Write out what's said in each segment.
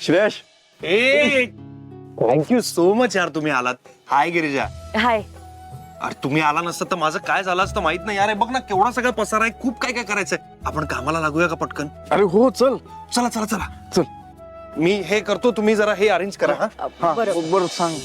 श्रेयश, ए thank you so much यार, तुम्ही आलात. हाय गिरिजा. हाय. अरे तुम्ही आला नसतं तर माझं काय झालं असतं माहित नाही यार. हे बघ ना केवढा सगळा पसारा आहे, खूप काय काय करायचंय. आपण कामाला लागूया का पटकन? अरे हो चल. चला चला चला चल. मी हे करतो, तुम्ही जरा हे अरेंज करा. हा बरं सांग.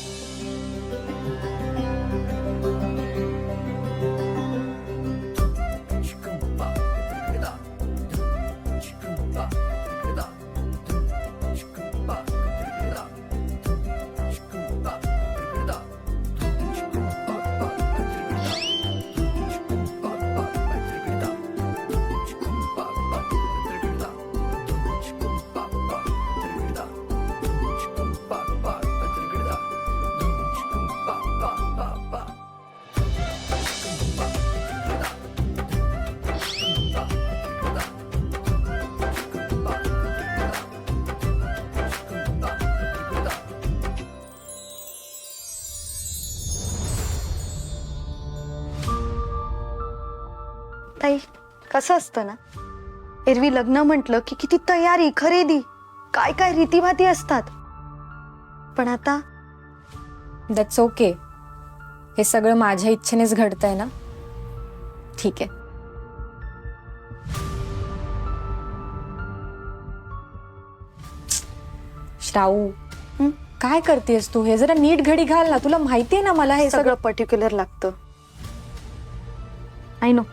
ताई, कसं असतं ना, एरवी लग्न म्हटलं की किती तयारी, खरेदी, काय काय रीतीभाती असतात. पण आता दॅट्स ओके. हे सगळं माझ्या इच्छेनेच घडतंय ना. ठीक आहे. श्राऊ, काय करतेस तू? हे जरा नीट घडी घाल ना. तुला माहितीये ना मला हे सगळं पर्टिक्युलर लागतं. I know.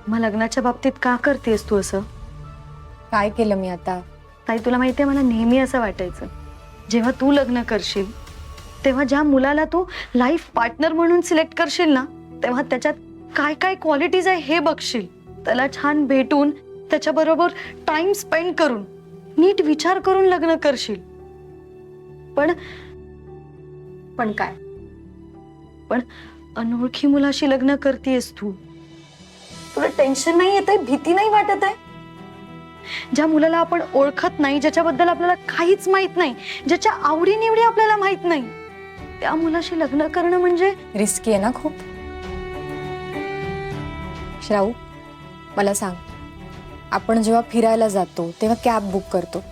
मग लग्नाच्या बाबतीत का करतेस तू असं? काय केलं मी आता? ताई, तुला माहितीये मला नेहमी असं वाटायचं, जेव्हा तू लग्न करशील तेव्हा ज्या मुलाला तू लाईफ पार्टनर म्हणून सिलेक्ट करशील ना, तेव्हा त्याच्यात काय काय क्वालिटीज आहे हे बघशील. त्याला छान भेटून, त्याच्याबरोबर टाइम स्पेंड करून, नीट विचार करून लग्न करशील. पण काय? पण अनोळखी मुलाशी लग्न करतेस तू. तुला टेन्शन नाही येत आहे? भीती नाही वाटत आहे? ज्या मुलाला आपण ओळखत नाही, ज्याच्याबद्दल आपल्याला काहीच माहित नाही, ज्याच्या आवडीनिवडी आपल्याला माहित नाही, त्या मुलाशी लग्न करणं म्हणजे रिस्की आहे ना खूप. श्राऊ, मला सांग, आपण जेव्हा फिरायला जातो तेव्हा कॅब बुक करतो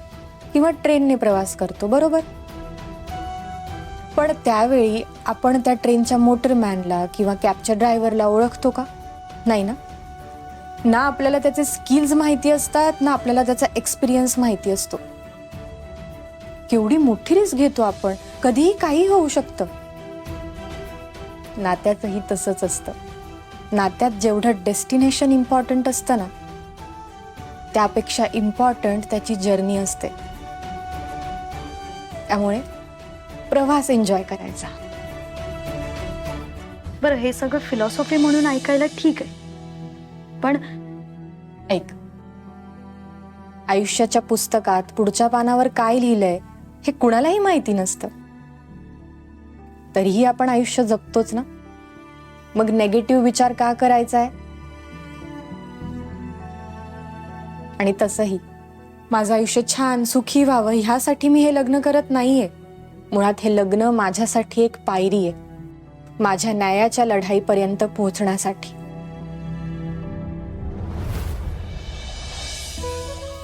किंवा ट्रेनने प्रवास करतो, बरोबर? पण त्यावेळी आपण त्या ट्रेनच्या मोटरमॅनला किंवा कॅबच्या ड्रायव्हरला ओळखतो का? नाही ना. ना आपल्याला त्याचे स्किल्स माहिती असतात, ना आपल्याला त्याचा एक्सपिरियन्स माहिती असतो. केवढी मोठी रिस्क घेतो आपण. कधीही काही होऊ शकतं. नात्यातही तसंच असतं. नात्यात जेवढं डेस्टिनेशन इम्पॉर्टंट असतं ना, त्यापेक्षा इम्पॉर्टंट त्याची जर्नी असते. त्यामुळे प्रवास एन्जॉय करायचा. बरं, हे सगळं फिलॉसॉफी म्हणून ऐकायला ठीक आहे, पण ऐक, आयुष्याच्या पुस्तकात पुढच्या पानावर काय लिहिलंय हे कुणालाही माहिती नसतं. तरीही आपण आयुष्य जगतोच ना. मग नेगेटिव्ह विचार का करायचा आहे? आणि तसंही माझं आयुष्य छान सुखी व्हावं ह्यासाठी मी हे लग्न करत नाहीये. मुळात हे लग्न माझ्यासाठी एक पायरी आहे, माझ्या न्यायाच्या लढाईपर्यंत पोहोचण्यासाठी.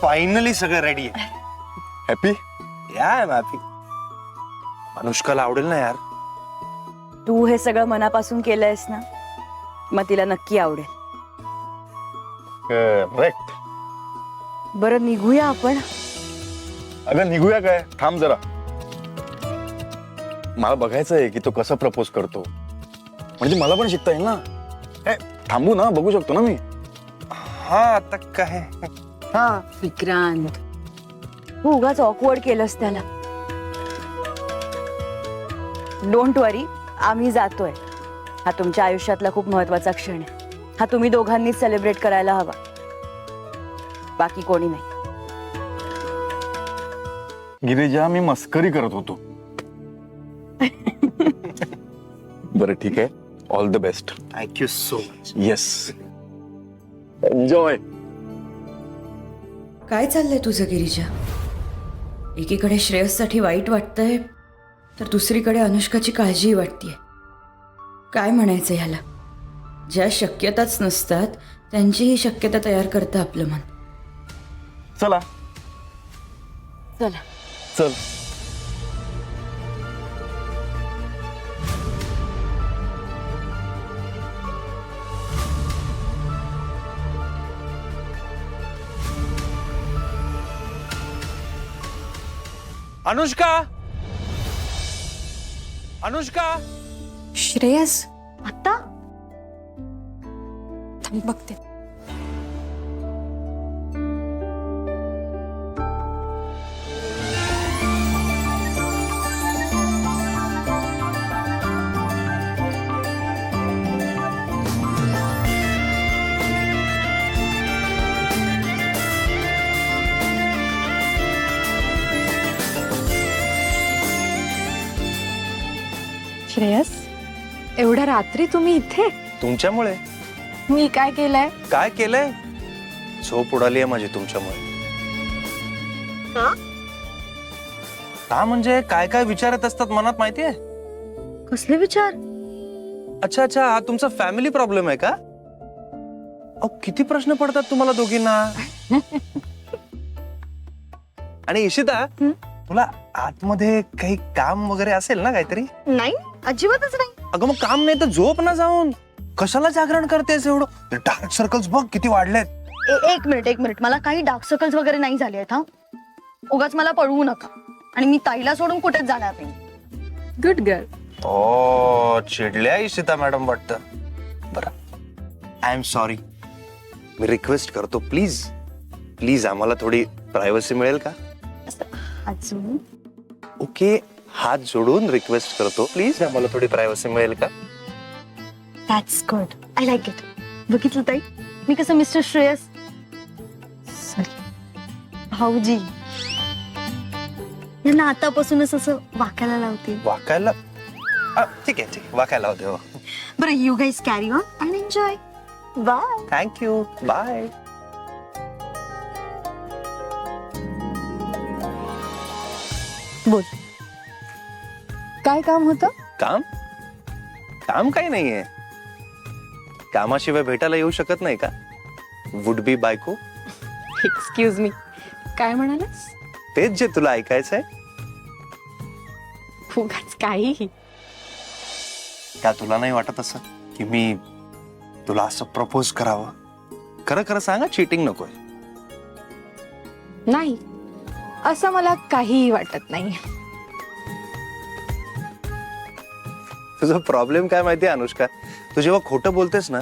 फायनली सगळं रेडी आहे. हॅपी? या हॅपी. अनुष्काला आवडेल ना यार. तू हे सगळं मनापासून केलंयस ना, मग तिला नक्की आवडेल. करेक्ट. बरं, निघूया आपण. अगं निघूया काय? थांब जरा. मला बघायचं आहे की तो कसा प्रपोज करतो, म्हणजे मला पण शिकता येईल ना. थांबू ना, बघू शकतो ना मी. हा आता काय. हा विक्रांत, तू उगाच ऑकवर्ड केलंस त्याला. डोंट वरी, आम्ही जातोय. हा तुमच्या आयुष्यातला खूप महत्वाचा क्षण आहे. हा तुम्ही दोघांनीच सेलिब्रेट करायला हवा, बाकी कोणी नाही. गिरिजा, मी मस्करी करत होतो. बरं ठीक आहे. All the best. Thank you so much. Yes, enjoy. काय चाललंय तुझं गिरिजा? एकीकडे श्रेयससाठी वाईट वाटतंय, तर दुसरीकडे अनुष्काची काळजीही वाटतेय. काय म्हणायचं ह्याला? ज्या शक्यताच नसतात त्यांचीही शक्यता तयार करतं आपलं मन. चला चला. चल. अनुष्का, अनुष्का. श्रेयस आता थांब बघते. श्रेयस, एवढ्या रात्री तुम्ही इथे? तुमच्यामुळे. मी काय केलंय? काय केलंय? झोप उडाली आहे माझी तुमच्यामुळे. का म्हणजे काय काय विचार येत असतात मनात माहितीये? कसले विचार? अच्छा अच्छा, हा तुमचा फॅमिली प्रॉब्लेम आहे का? अहो, किती प्रश्न पडतात तुम्हाला दोघींना. आणि इशिता, तुला आतमध्ये काही काम वगैरे असेल ना काहीतरी? नाही, अजिबातच नाही. अगं मग काम नाही तर झोप ना जाऊन. कशाला जागरण करतेस एवढं? डार्क सर्कल्स बघ किती वाढलेत. एक मिनिट, मला काही डार्क सर्कल्स वगैरे नाही झाले आहेत. हा, उगाच मला पळवू नका. आणि मी ताईला सोडून कुठेच जाणार नाही. Good girl. ओ, चिडल्या इशिता मॅडम वाटतं. बरं, आय एम सॉरी. मी रिक्वेस्ट करतो, प्लीज प्लीज आम्हाला थोडी प्रायव्हसी मिळेल का? अजून ओके, हात जोडून रिक्वेस्ट करतो, प्लीज आम्हाला थोडी प्रायव्हसी मिळेल का? That's good. I like it. बघितलं ताई, मी कसं मिस्टर श्रेयस भाऊजी यांना आतापासूनच असं वाकायला लावते. वाकायला? ठीक आहे ठीक आहे, वाकायला होते. हो, बरं, you guys carry on and enjoy. Bye. Thank you, bye. बोल, काय काम होतं? काम? काम काही नाहीये. कामाशिवाय भेटायला येऊ शकत नाही का वुड बी बायको? एक्सक्यूज मी, काय म्हणालास? तेच जे तुला ऐकायचंय. उगाच काहीही. का तुला नाही वाटत असं की मी तुला असं प्रपोज करावं? खरं खरं सांगा, चिटिंग नकोय. नाही, असं मला काहीही वाटत नाही. तुझा प्रॉब्लेम काय माहितीये अनुष्का? तू जेव्हा खोटं बोलतेस ना